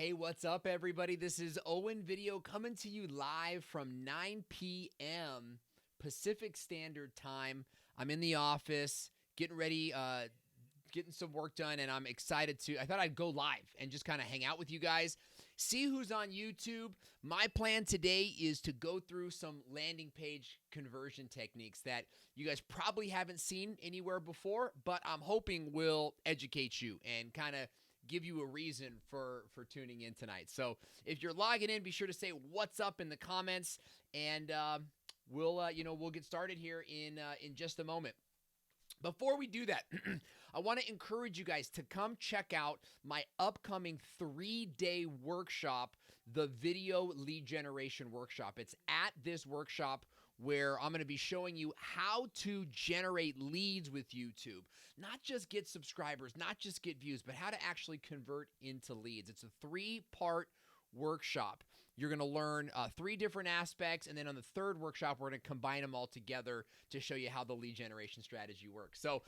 Hey, what's up, everybody? This is Owen Video coming to you live from 9 p.m. Pacific Standard Time. I'm in the office getting ready, getting some work done, and I'm excited to. I thought I'd go live and just kind of hang out with you guys, see who's on YouTube. My plan today is to go through some landing page conversion techniques that you guys probably haven't seen anywhere before, but I'm hoping will educate you and kind of give you a reason for tuning in tonight. So if you're logging in, be sure to say what's up in the comments, and we'll get started here in just a moment. Before we do that, I want to encourage you guys to come check out my upcoming 3-day workshop, the Video Lead Generation Workshop. It's at this workshop where I'm going to be showing you how to generate leads with YouTube. Not just get subscribers, not just get views, but how to actually convert into leads. It's a 3-part workshop. You're going to learn 3 different aspects, and then on the 3rd workshop, we're going to combine them all together to show you how the lead generation strategy works. So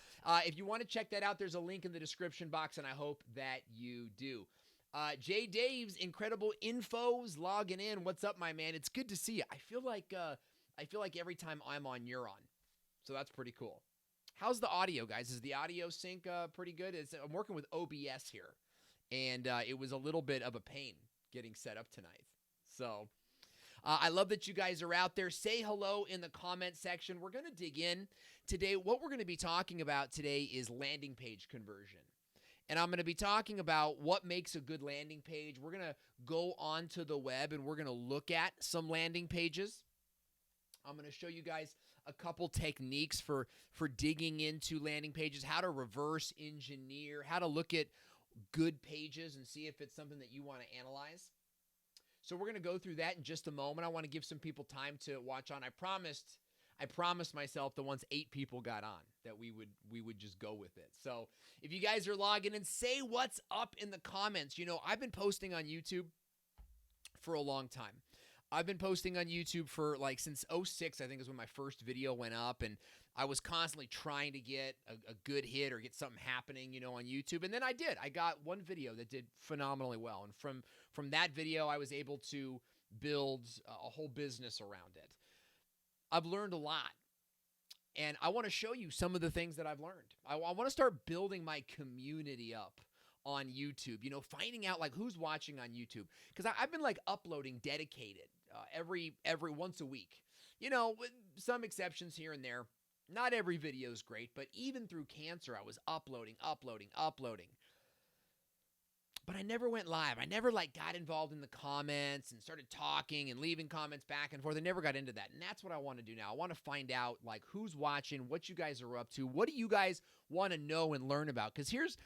if you want to check that out, there's a link in the description box, and I hope that you do. Jay Dave's Incredible Infos logging in. What's up, my man? It's good to see you. I feel like every time I'm on, you're on. So that's pretty cool. How's the audio, guys? Is the audio sync pretty good? I'm working with OBS here, and it was a little bit of a pain getting set up tonight. So I love that you guys are out there. Say hello in the comment section. We're going to dig in today. What we're going to be talking about today is landing page conversion. And I'm going to be talking about what makes a good landing page. We're going to go onto the web and we're going to look at some landing pages. I'm going to show you guys a couple techniques for digging into landing pages, how to reverse engineer, how to look at good pages and see if it's something that you want to analyze. So we're going to go through that in just a moment. I want to give some people time to watch on. I promised myself that once 8 people got on that we would just go with it. So if you guys are logging in, say what's up in the comments. You know, I've been posting on YouTube for a long time. I've been posting on YouTube for since 06, I think is when my first video went up, and I was constantly trying to get a good hit or get something happening, on YouTube. And then I did. I got one video that did phenomenally well. And from that video, I was able to build a whole business around it. I've learned a lot. And I want to show you some of the things that I've learned. I want to start building my community up on YouTube, finding out who's watching on YouTube. Because I've been uploading dedicated every once a week, with some exceptions here and there. Not every video is great, but even through cancer, I was uploading. But I never went live. I never got involved in the comments and started talking and leaving comments back and forth. I never got into that. And that's what I want to do now. I want to find out who's watching, what you guys are up to. What do you guys want to know and learn about? Because here's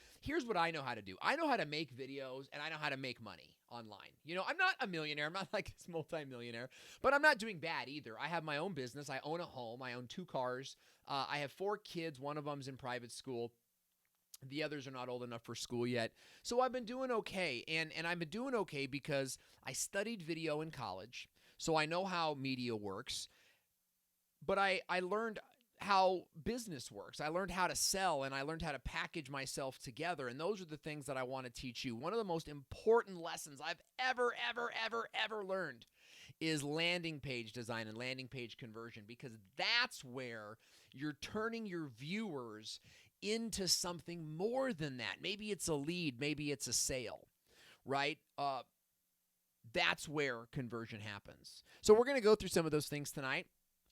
what I know how to do. I know how to make videos and I know how to make money online. I'm not a millionaire. I'm not this multi-millionaire, but I'm not doing bad either. I have my own business. I own a home. I own 2 cars. I have 4 kids. One of them's in private school. The others are not old enough for school yet. So I've been doing okay. And I've been doing okay because I studied video in college. So I know how media works. But I learned how business works. I learned how to sell and I learned how to package myself together. And those are the things that I want to teach you. One of the most important lessons I've ever learned is landing page design and landing page conversion, because that's where you're turning your viewers into something more than that. Maybe it's a lead, maybe it's a sale, right? That's where conversion happens. So we're going to go through some of those things tonight.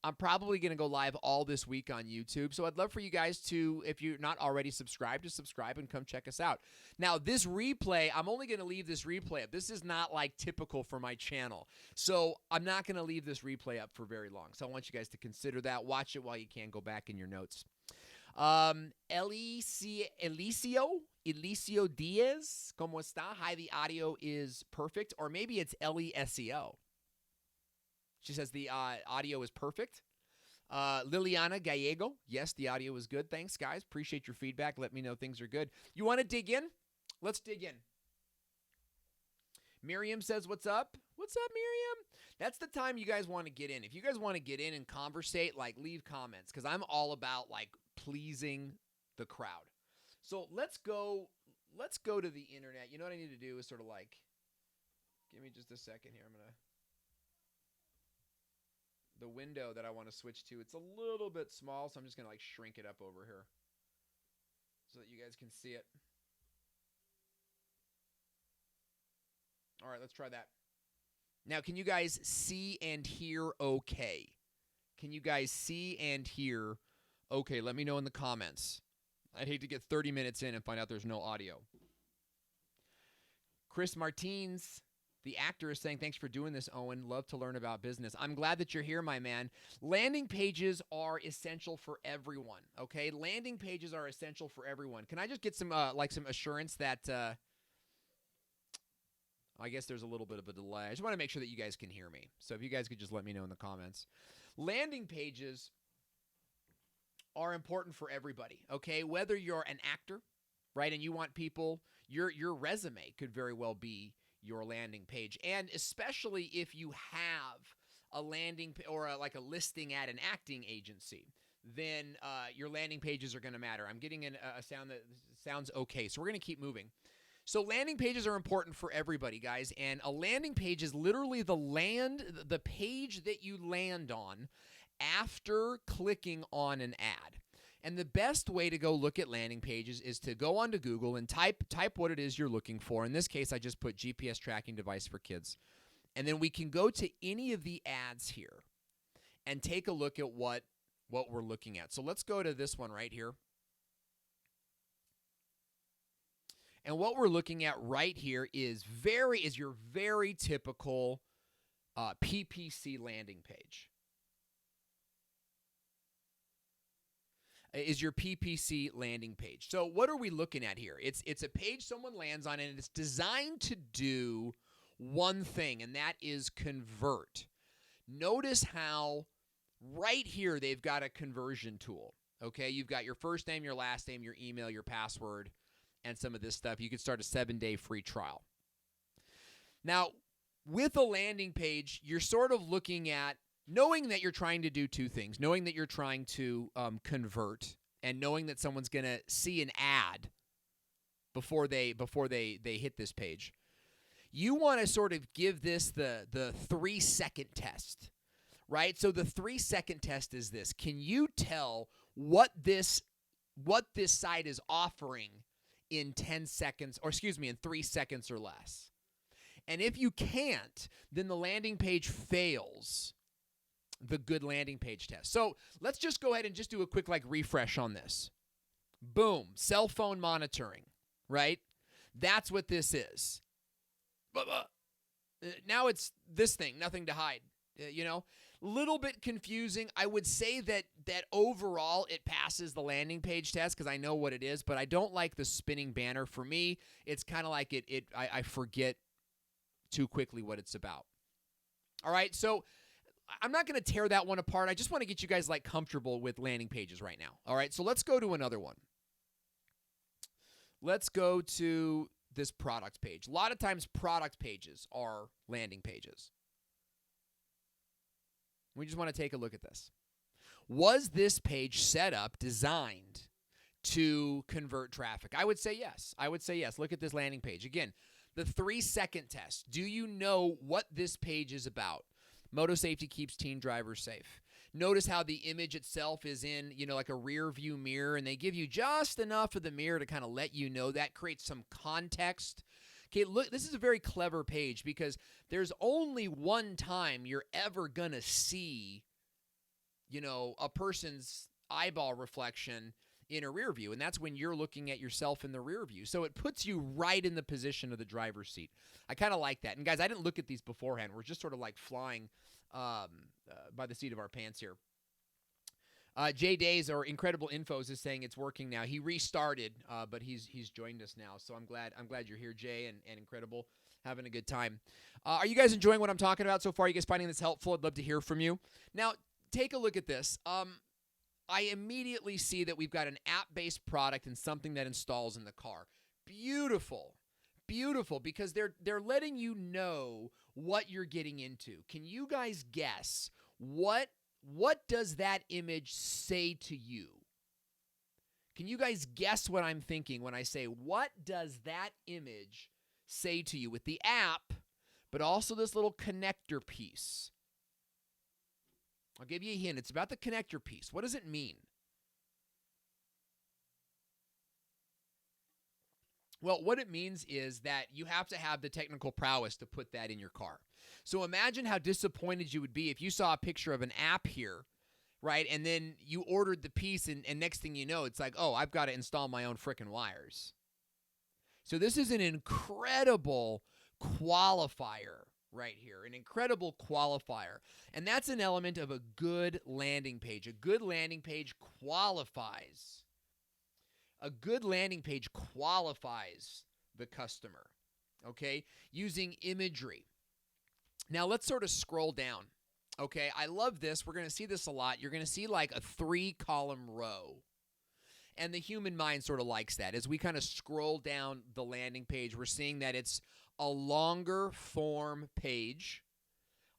I'm probably going to go live all this week on YouTube. So I'd love for you guys to, if you're not already subscribed, to subscribe and come check us out. Now, this replay, I'm only going to leave this replay up. This is not typical for my channel. So I'm not going to leave this replay up for very long. So I want you guys to consider that. Watch it while you can. Go back in your notes. Elicio Diaz, ¿cómo está? Hi, the audio is perfect. Or maybe it's L-E-S-E-O. She says the audio is perfect. Liliana Gallego, yes, the audio is good. Thanks, guys. Appreciate your feedback. Let me know things are good. You want to dig in? Let's dig in. Miriam says, what's up? What's up, Miriam? That's the time you guys want to get in. If you guys want to get in and conversate, leave comments, because I'm all about pleasing the crowd. So let's go to the internet. You know what I need to do is sort of Give me just a second here. The window that I want to switch to, it's a little bit small, so I'm just going to like shrink it up over here so that you guys can see it. All right, let's try that. Now, can you guys see and hear okay? Can you guys see and hear okay? Let me know in the comments. I'd hate to get 30 minutes in and find out there's no audio. Chris Martins, the actor, is saying, thanks for doing this, Owen. Love to learn about business. I'm glad that you're here, my man. Landing pages are essential for everyone, okay? Landing pages are essential for everyone. Can I just get some assurance that I guess there's a little bit of a delay. I just want to make sure that you guys can hear me. So if you guys could just let me know in the comments. Landing pages are important for everybody, okay? Whether you're an actor, right, and you want people, your resume could very well be your landing page. And especially if you have a landing or a listing at an acting agency, then your landing pages are going to matter. I'm getting a sound that sounds okay, so we're going to keep moving. So landing pages are important for everybody, guys, and a landing page is literally the page that you land on after clicking on an ad. And the best way to go look at landing pages is to go onto Google and type what it is you're looking for. In this case, I just put GPS tracking device for kids. And then we can go to any of the ads here and take a look at what we're looking at. So let's go to this one right here. And what we're looking at right here is your very typical PPC landing page. Is your PPC landing page. So what are we looking at here? It's a page someone lands on, and it's designed to do one thing, and that is convert. Notice how right here they've got a conversion tool. Okay, you've got your first name, your last name, your email, your password, and some of this stuff. You can start a 7-day free trial. Now, with a landing page, you're sort of looking at knowing that you're trying to do two things, knowing that you're trying to convert, and knowing that someone's going to see an ad before they hit this page. You want to sort of give this the 3-second test, right? So the 3-second test is this. Can you tell what this site is offering in 10 seconds, or in 3 seconds or less? And if you can't, then the landing page fails the good landing page test. So let's just go ahead and just do a quick refresh on this. Boom, cell phone monitoring, right? That's what this is. Now it's this thing, nothing to hide, Little bit confusing. I would say that overall it passes the landing page test because I know what it is, but I don't like the spinning banner. For me, it's kind of like I forget too quickly what it's about. All right, so I'm not going to tear that one apart. I just want to get you guys comfortable with landing pages right now. All right, so let's go to another one. Let's go to this product page. A lot of times product pages are landing pages. We just want to take a look at this. Was this page set up, designed to convert traffic? I would say yes. Look at this landing page. Again, the 3-second test. Do you know what this page is about? Moto safety keeps teen drivers safe. Notice how the image itself is in, like a rear view mirror, and they give you just enough of the mirror to kind of let you know. That creates some context. Okay, look, this is a very clever page because there's only one time you're ever going to see, a person's eyeball reflection in a rear view, and that's when you're looking at yourself in the rear view. So it puts you right in the position of the driver's seat. I kind of like that. And guys, I didn't look at these beforehand. We're just sort of flying by the seat of our pants here. Jay Days or Incredible Infos is saying it's working now. He restarted, but he's joined us now. So I'm glad you're here, Jay and Incredible, having a good time. Are you guys enjoying what I'm talking about so far? Are you guys finding this helpful? I'd love to hear from you. Now, take a look at this. I immediately see that we've got an app-based product and something that installs in the car. Beautiful, because they're letting you know what you're getting into. Can you guys guess what does that image say to you? Can you guys guess what I'm thinking when I say, what does that image say to you? With the app, but also this little connector piece. I'll give you a hint. It's about the connector piece. What does it mean? Well, what it means is that you have to have the technical prowess to put that in your car. So imagine how disappointed you would be if you saw a picture of an app here, right? And then you ordered the piece, and next thing you know, it's like, oh, I've got to install my own frickin' wires. So this is an incredible qualifier right here, an incredible qualifier. And that's an element of a good landing page. A good landing page qualifies. A good landing page qualifies the customer, okay, using imagery. Now, let's sort of scroll down, okay? I love this. We're going to see this a lot. You're going to see like a 3-column row, and the human mind sort of likes that. As we kind of scroll down the landing page, we're seeing that it's a longer form page.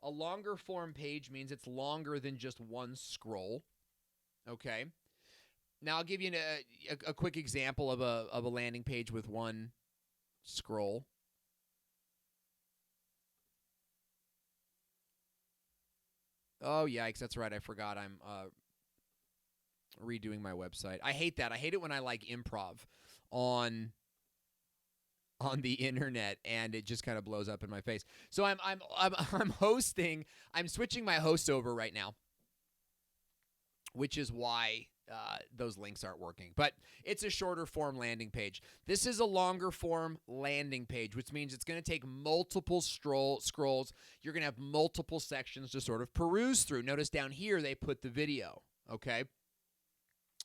A longer form page means it's longer than just one scroll, okay? Now, I'll give you a quick example of a landing page with one scroll. Oh, yikes, that's right. I forgot I'm redoing my website. I hate that. I hate it when I like improv on the internet and it just kind of blows up in my face. So I'm hosting. I'm switching my hosts over right now, which is why those links aren't working. But it's a shorter form landing page. This is a longer form landing page, which means it's going to take multiple scrolls. You're going to have multiple sections to sort of peruse through. Notice down here they put the video, okay?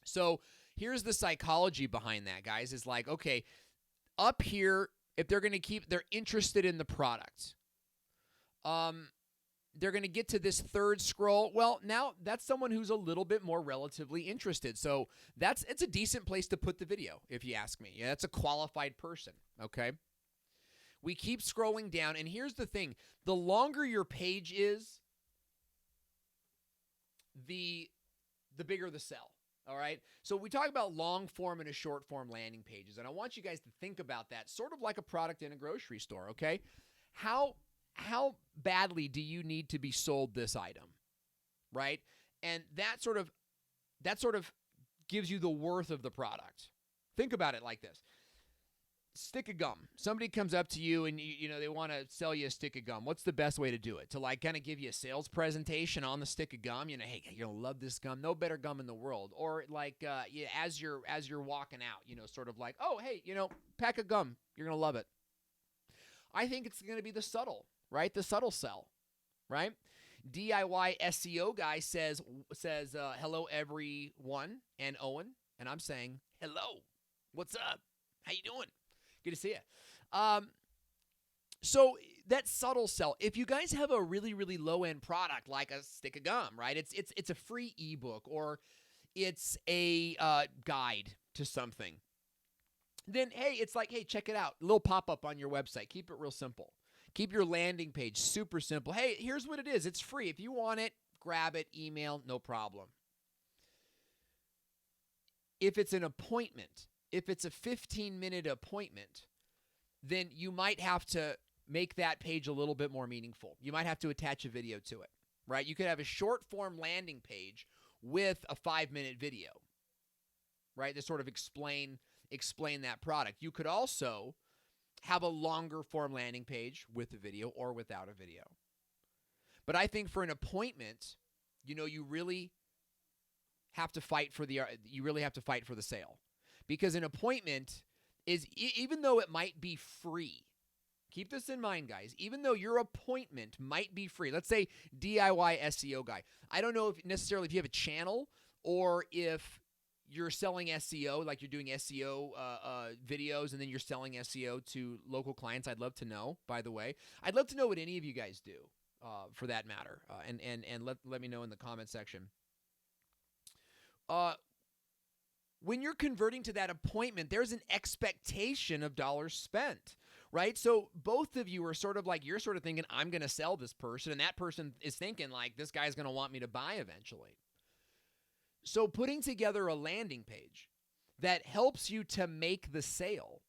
So here's the psychology behind that, guys. Is like, okay, up here, if they're going to they're interested in the product. They're going to get to this third scroll. Well, now that's someone who's a little bit more relatively interested. So it's a decent place to put the video, if you ask me. Yeah, that's a qualified person, okay? We keep scrolling down, and here's the thing. The longer your page is, the bigger the sell, all right? So we talk about long form and a short form landing pages, and I want you guys to think about that sort of like a product in a grocery store, okay? How badly do you need to be sold this item, right? And that sort of gives you the worth of the product. Think about it like this. Stick of gum. Somebody comes up to you and you know they want to sell you a stick of gum. What's the best way to do it? To like kind of give you a sales presentation on the stick of gum. You know, hey, you're gonna love this gum. No better gum in the world. Or like as you're walking out, you know, sort of like, oh hey, you know, pack of gum. You're gonna love it. I think it's gonna be the subtle, right? The subtle sell, right? DIY SEO guy says hello everyone and Owen, and I'm saying hello. What's up? How you doing? Good to see you. So that subtle sell. If you guys have a really, really low-end product like a stick of gum, right? It's a free ebook or it's a guide to something. Then, hey, it's like, hey, check it out. A little pop-up on your website. Keep it real simple. Keep your landing page super simple. Hey, here's what it is. It's free. If you want it, grab it, email, no problem. If it's an appointment, if it's a 15-minute appointment, then you might have to make that page a little bit more meaningful. You might have to attach a video to it, right? You could have a short-form landing page with a 5-minute video, right, to sort of explain that product. You could also have a longer form landing page with a video or without a video. But I think for an appointment, you know, you really have to fight for the sale. Because an appointment is, even though it might be free, keep this in mind, guys, even though your appointment might be free, let's say DIY SEO guy. I don't know if necessarily if you have a channel or if you're selling SEO, like you're doing SEO videos and then you're selling SEO to local clients. I'd love to know, by the way. I'd love to know what any of you guys do for that matter. And let me know in the comment section. When you're converting to that appointment, there's an expectation of dollars spent, right? So both of you are sort of like, you're sort of thinking, I'm going to sell this person, and that person is thinking like, this guy's going to want me to buy eventually. So putting together a landing page that helps you to make the sale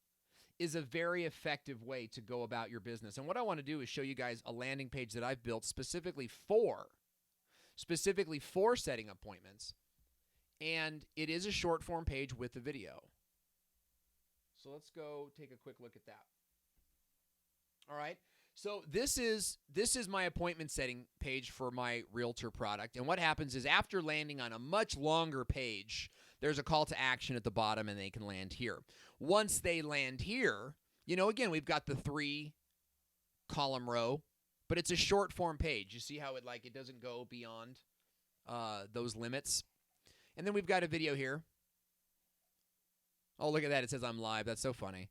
is a very effective way to go about your business. And what I want to do is show you guys a landing page that I've built specifically for setting appointments. And it is a short form page with a video. So let's go take a quick look at that. All right. So this is my appointment setting page for my realtor product. And what happens is after landing on a much longer page, there's a call to action at the bottom and they can land here. Once they land here, again, we've got the 3-column row, but it's a short form page. You see how it doesn't go beyond those limits. And then we've got a video here. Oh, look at that. It says I'm live. That's so funny.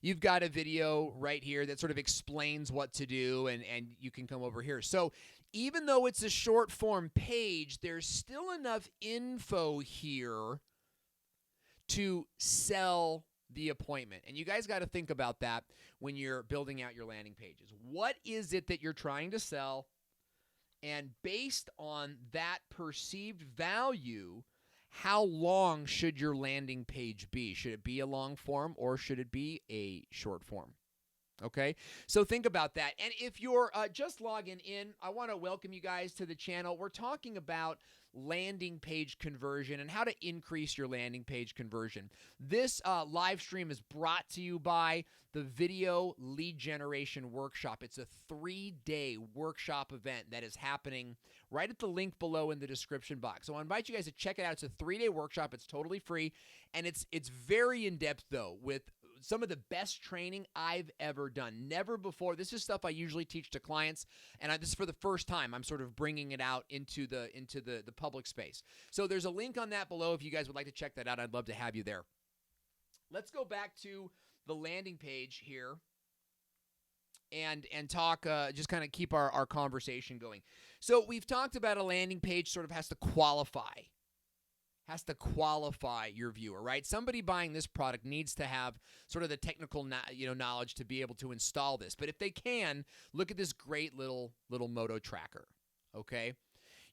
You've got a video right here that sort of explains what to do, and you can come over here. So even though it's a short form page, there's still enough info here to sell the appointment. And you guys got to think about that when you're building out your landing pages. What is it that you're trying to sell? And based on that perceived value, how long should your landing page be? Should it be a long form or should it be a short form? Okay, so think about that. And if you're just logging in, I want to welcome you guys to the channel. We're talking about landing page conversion and how to increase your landing page conversion. This live stream is brought to you by the Video Lead Generation Workshop. It's a 3-day workshop event that is happening right at the link below in the description box. So I invite you guys to check it out. It's a 3-day workshop. It's totally free, and it's very in-depth, though, with some of the best training I've ever done. Never before. This is stuff I usually teach to clients, and this is for the first time. I'm sort of bringing it out into the public space. So there's a link on that below if you guys would like to check that out. I'd love to have you there. Let's go back to the landing page here and talk, just kind of keep our conversation going. So we've talked about a landing page sort of has to qualify your viewer, right? Somebody buying this product needs to have sort of the technical knowledge to be able to install this. But if they can, look at this great little moto tracker, okay?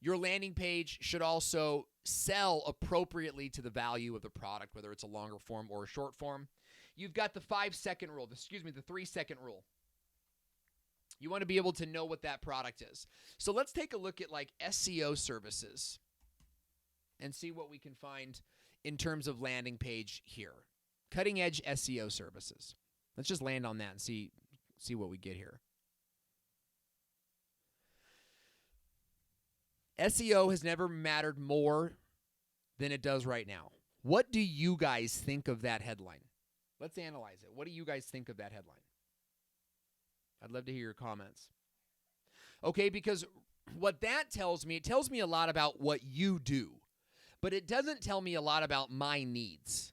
Your landing page should also sell appropriately to the value of the product, whether it's a longer form or a short form. You've got the 5-second rule, the 3-second rule. You want to be able to know what that product is. So let's take a look at like SEO services and see what we can find in terms of landing page here. Cutting edge SEO services. Let's just land on that and see what we get here. SEO has never mattered more than it does right now. What do you guys think of that headline? Let's analyze it. What do you guys think of that headline? I'd love to hear your comments. Okay, because what that tells me, it tells me a lot about what you do, but it doesn't tell me a lot about my needs.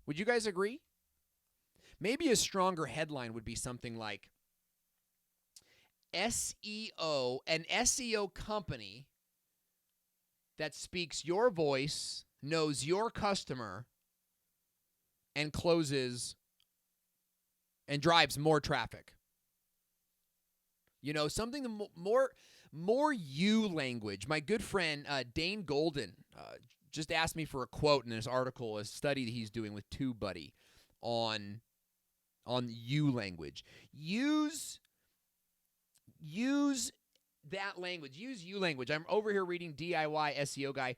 Would you guys agree? Maybe a stronger headline would be something like SEO, an SEO company that speaks your voice, knows your customer, and closes and drives more traffic. Something more you language. My good friend Dane Golden just asked me for a quote in his article, a study that he's doing with TubeBuddy on you language. Use that language. Use you language. I'm over here reading DIY SEO guy.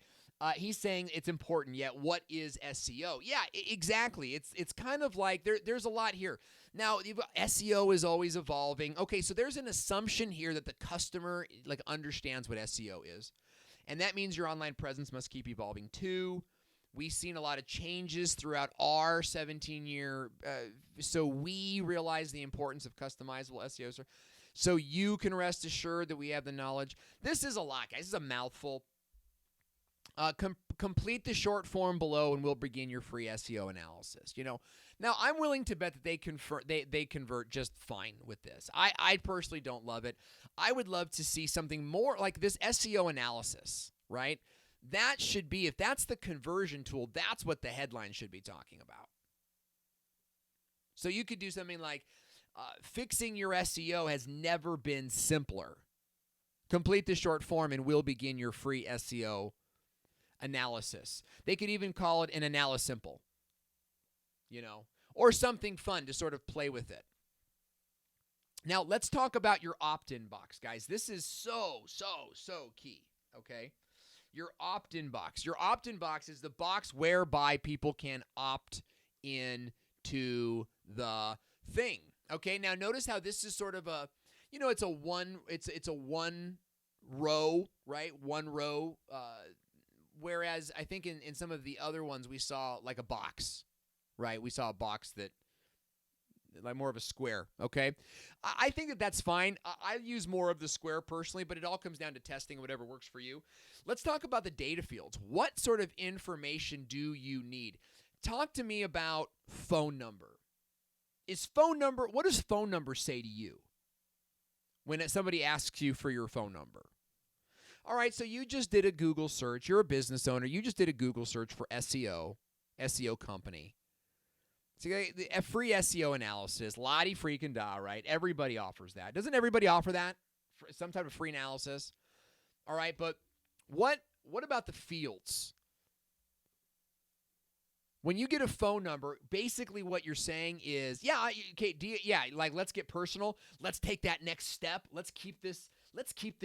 He's saying it's important, yet what is SEO? Yeah, exactly. It's kind of like there's a lot here. Now, SEO is always evolving. Okay, so there's an assumption here that the customer understands what SEO is. And that means your online presence must keep evolving too. We've seen a lot of changes throughout our 17-year, so we realize the importance of customizable SEO. So you can rest assured that we have the knowledge. This is a lot, guys. This is a mouthful. Complete the short form below and we'll begin your free SEO analysis. Now I'm willing to bet that they convert just fine with this. I personally don't love it. I would love to see something more like this SEO analysis, right? That should be, if that's the conversion tool, that's what the headline should be talking about. So you could do something like, fixing your SEO has never been simpler. Complete the short form and we'll begin your free SEO analysis. They could even call it an analysimple, or something fun to sort of play with it. Now, let's talk about your opt-in box, guys. This is so key, okay? Your opt-in box. Your opt-in box is the box whereby people can opt in to the thing. Okay? Now, notice how this is sort of a, it's a one row, right? One row, whereas I think in some of the other ones we saw like a box, right? We saw a box that like more of a square, okay? I think that that's fine. I use more of the square personally, but it all comes down to testing whatever works for you. Let's talk about the data fields. What sort of information do you need? Talk to me about phone number. What does phone number say to you when somebody asks you for your phone number? All right, so you just did a Google search. You're a business owner. You just did a Google search for SEO company. So a free SEO analysis, Lottie freaking da, right? Everybody offers that. Doesn't everybody offer that? Some type of free analysis? All right, but what about the fields? When you get a phone number, basically what you're saying is, let's get personal. Let's take that next step. Let's keep this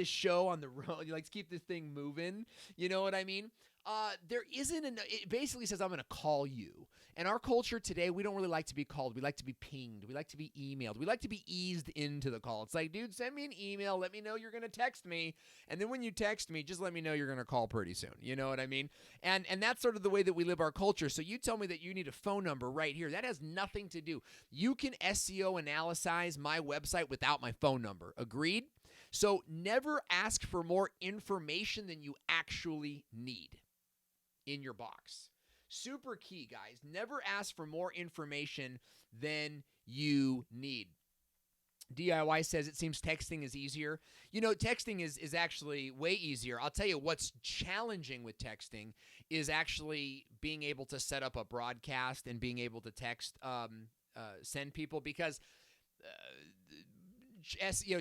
show on the road. Let's keep this thing moving. You know what I mean? There isn't it basically says I'm going to call you. And our culture today, we don't really like to be called. We like to be pinged. We like to be emailed. We like to be eased into the call. It's like, dude, send me an email. Let me know you're going to text me. And then when you text me, just let me know you're going to call pretty soon. You know what I mean? And that's sort of the way that we live our culture. So you tell me that you need a phone number right here. That has nothing to do. You can SEO analyze my website without my phone number. Agreed? So never ask for more information than you actually need in your box. Super key, guys. Never ask for more information than you need. DIY says it seems texting is easier. Texting is actually way easier. I'll tell you what's challenging with texting is actually being able to set up a broadcast and being able to text, send people, because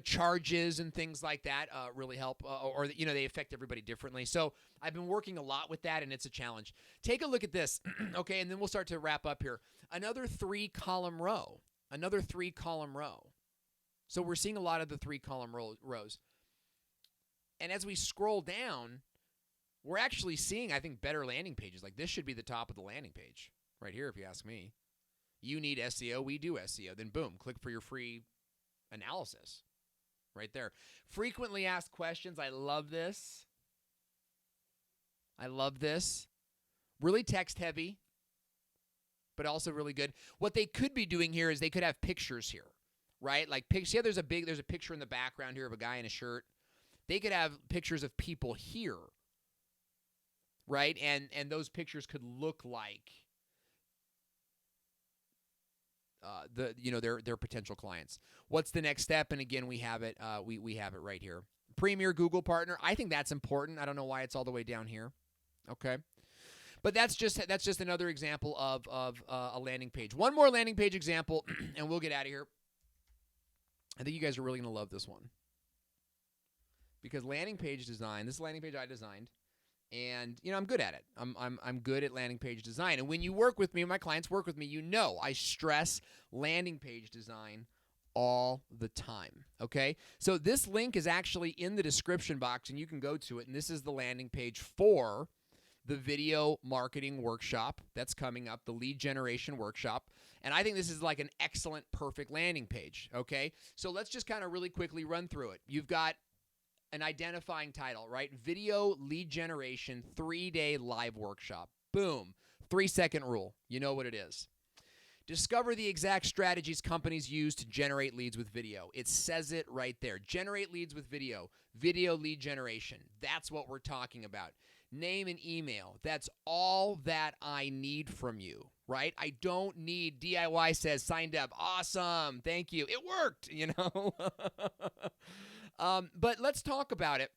charges and things like that really help, or they affect everybody differently. So I've been working a lot with that, and it's a challenge. Take a look at this, okay, and then we'll start to wrap up here. Another 3-column row. So we're seeing a lot of the 3-column rows. And as we scroll down, we're actually seeing, I think, better landing pages. Like this should be the top of the landing page right here, if you ask me. You need SEO, we do SEO. Then boom, click for your free analysis right there. Frequently asked questions. I love this. Really text heavy, but also really good. What they could be doing here is they could have pictures here, right? Like see how there's a picture in the background here of a guy in a shirt. They could have pictures of people here, right? And those pictures could look like their potential clients. What's the next step? And again, we have it. We have it right here. Premier Google partner. I think that's important. I don't know why it's all the way down here. Okay, but that's just another example of a landing page. One more landing page example, and we'll get out of here. I think you guys are really gonna love this one, because landing page design. This is a landing page I designed. And I'm good at it. I'm good at landing page design. And when you work with me, my clients work with me, I stress landing page design all the time. Okay? So this link is actually in the description box, and you can go to it. And this is the landing page for the video marketing workshop that's coming up, the lead generation workshop. And I think this is like an excellent, perfect landing page. Okay? So let's just kind of really quickly run through it. You've got an identifying title, right? Video lead generation 3-day live workshop. Boom. 3-second rule. You know what it is. Discover the exact strategies companies use to generate leads with video. It says it right there. Generate leads with video. Video lead generation. That's what we're talking about. Name and email. That's all that I need from you, right? I don't need, DIY says, signed up. Awesome. Thank you. It worked, But let's talk about it.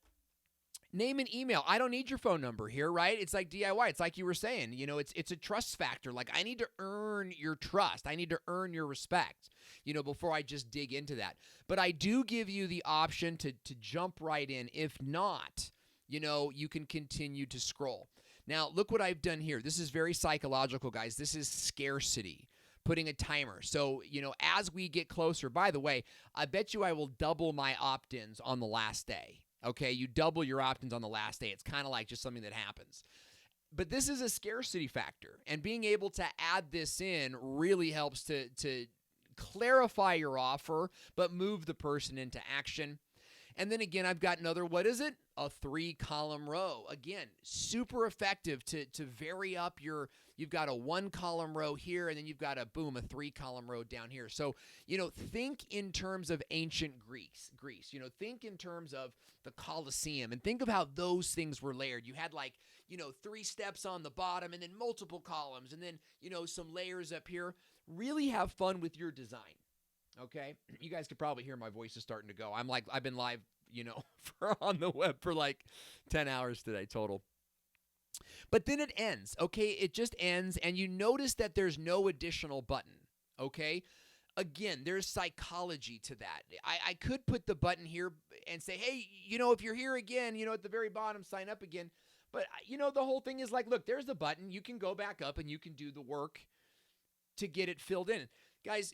Name and email. I don't need your phone number here, right? It's like DIY. It's like you were saying, it's a trust factor. Like I need to earn your trust. I need to earn your respect, before I just dig into that. But I do give you the option to jump right in. If not, you can continue to scroll. Now, look what I've done here. This is very psychological, guys. This is scarcity. putting a timer. So, as we get closer, by the way, I bet you I will double my opt-ins on the last day. Okay, you double your opt-ins on the last day. It's kind of like just something that happens. But this is a scarcity factor, and being able to add this in really helps to clarify your offer, but move the person into action. And then again, I've got another, what is it? A 3-column row. Again, super effective to vary up you've got a 1-column row here, and then you've got a 3-column row down here. So, think in terms of ancient Greece. Think in terms of the Colosseum, and think of how those things were layered. You had 3 steps on the bottom, and then multiple columns, and then, some layers up here. Really have fun with your design. Okay, you guys could probably hear my voice is starting to go. I've been live, on the web for 10 hours today total. But then it ends, okay? It just ends, and you notice that there's no additional button, okay? Again, there's psychology to that. I could put the button here and say, hey, if you're here again, at the very bottom, sign up again. But, the whole thing is look, there's the button. You can go back up, and you can do the work to get it filled in. Guys,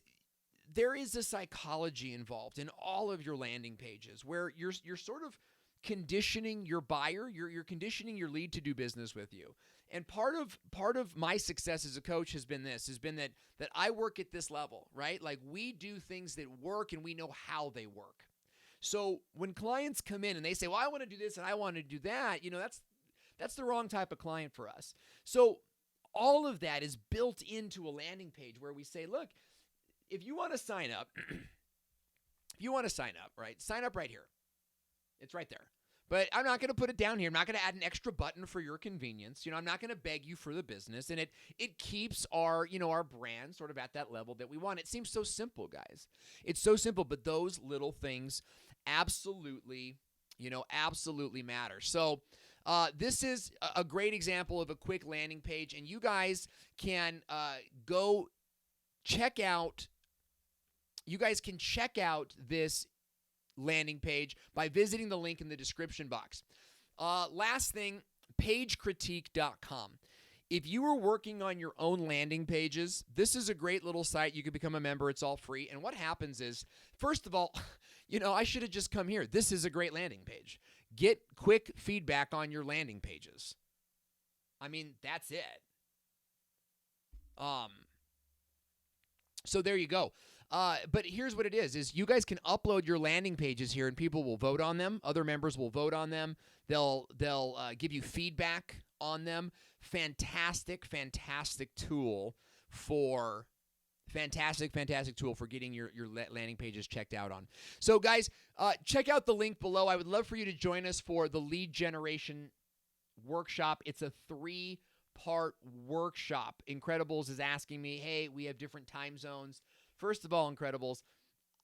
there is a psychology involved in all of your landing pages where you're sort of conditioning your buyer, you're conditioning your lead to do business with you. And part of my success as a coach has been that I work at this level, right? We do things that work, and we know how they work. So when clients come in and they say, well, I want to do this and I want to do that, that's the wrong type of client for us. So all of that is built into a landing page where we say, look, if you want to sign up, right? Sign up right here. It's right there. But I'm not going to put it down here. I'm not going to add an extra button for your convenience. I'm not going to beg you for the business. And it keeps our brand sort of at that level that we want. It seems so simple, guys. It's so simple, but those little things absolutely matter. So this is a great example of a quick landing page, and you guys can go check out. You guys can check out this landing page by visiting the link in the description box. Last thing, pagecritique.com. If you are working on your own landing pages, this is a great little site. You can become a member. It's all free. And what happens is, first of all, I should have just come here. This is a great landing page. Get quick feedback on your landing pages. That's it. So there you go. But here's what it is you guys can upload your landing pages here, and people will vote on them. Other members will vote on them. They'll give you feedback on them. Fantastic tool for getting your landing pages checked out on. So guys, check out the link below. I would love for you to join us for the lead generation workshop. It's a 3-part workshop. Incredibles is asking me, hey, we have different time zones. First of all, Incredibles,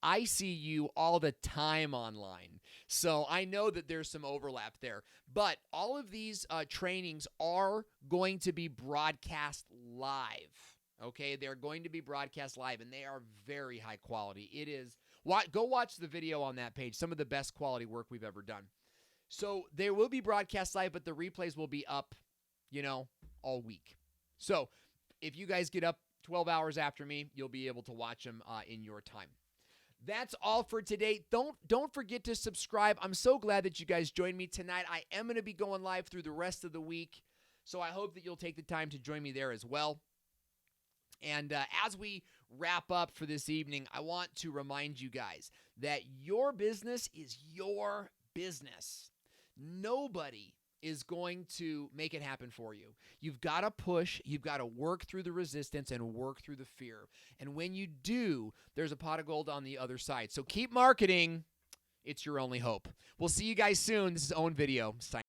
I see you all the time online. So I know that there's some overlap there. But all of these trainings are going to be broadcast live. Okay? They're going to be broadcast live, and they are very high quality. It is. Go watch the video on that page. Some of the best quality work we've ever done. So they will be broadcast live, but the replays will be up, all week. So if you guys get up 12 hours after me, you'll be able to watch them in your time. That's all for today. Don't forget to subscribe. I'm so glad that you guys joined me tonight. I am going to be going live through the rest of the week, so I hope that you'll take the time to join me there as well. And as we wrap up for this evening, I want to remind you guys that your business is your business. Nobody is going to make it happen for you. You've got to push, you've got to work through the resistance and work through the fear. And when you do, there's a pot of gold on the other side. So keep marketing. It's your only hope. We'll see you guys soon. This is Owen Video. Signing